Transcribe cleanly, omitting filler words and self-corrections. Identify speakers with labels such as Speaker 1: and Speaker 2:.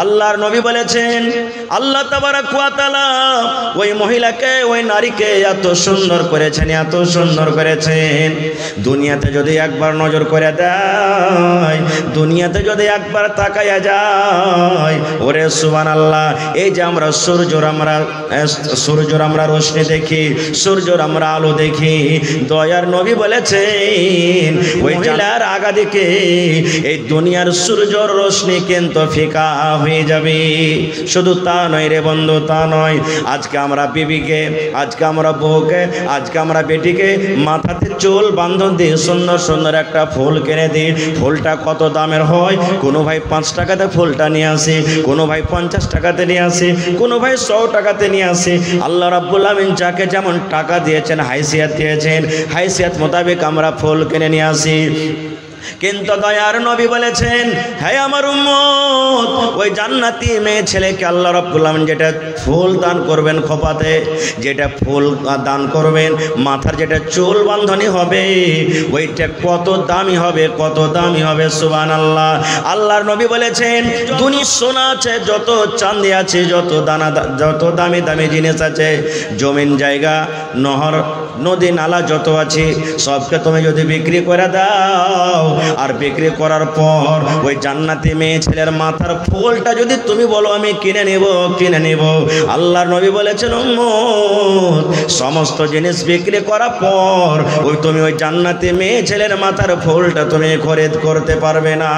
Speaker 1: আল্লাহর নবী বলেছেন আল্লাহ তাবারক ওয়া তাআলা ওই মহিলাকে ওই নারীকে এত সুন্দর করেছেন, এত সুন্দর করেছেন। দুনিয়াতে যদি একবার নজর করে দেয়, দুনিয়াতে যদি একবার তাকায়া যায়, ওরে সুবহানাল্লাহ, এই যে আমরা সূর্যর আমরা রোশনি দেখি, সূর্যর আমরা আলো দেখি, দয়ার নবী বলেছেন ওই মহিলার আগা দিকে এই দুনিয়ার সূর্যর রোশনি কিন্তু ফিকা হয়ে যাবে। শুধু তা নয় রে বন্ধু, তা নয়, আজকে আমরা বিবিকে, আজকে আমরা বউকে, আজকে আমরা বেটিকে মাথাতে চুল বাঁধন দিয়ে সুন্দর সুন্দর একটা ফুল কিনে দিই। ফুলটা কত দামের হয়? কোনো ভাই 5 টাকাতে ফুলটা নিয়ে আসে, কোনো ভাই 50 টাকাতে নিয়ে আসে, কোনো ভাই 100 টাকাতে নিয়ে আসে। আল্লাহ রাব্বুল আমিন যাকে যেমন টাকা দিয়েছেন, হাইসিয়াত দিয়েছেন, হাইসিয়াত মোতাবেক আমরা ফুল কিনে নিয়ে আসি। কিন্তু দয়ার নবী বলেছেন, হে আমার উম্মত, ওই জান্নাতি মেয়ে ছেলেকে আল্লাহ রাব্বুল আমিন যেটা ফুল দান করবেন খোপাতে, যেটা ফুল দান করবেন, মাথার যেটা চুল বাঁধনি হবে, ওইটা কত দামি হবে, কত দামি হবে, সুবহানাল্লাহ। আল্লাহর নবী বলেছেন দুনিয়া সোনা আছে, যত চাঁদি আছে, যত দামি দামি জিনিস আছে, জমিন জায়গা নহর নদী নালা যত আছে, সবকে তুমি যদি বিক্রি করে দাও, আর বিক্রি করার পর ওই জান্নাতি মেয়ে ছেলের মাথার ফুলটা যদি তুমি বলো আমি কিনে নেব, কিনে নেব, আল্লাহর নবী বলেছেন উম্মত, সমস্ত জিনিস বিক্রি করার পর ওই তুমি ওই জান্নাতি মেয়ে ছেলের মাথার ফুলটা তুমি খরিদ করতে পারবে না।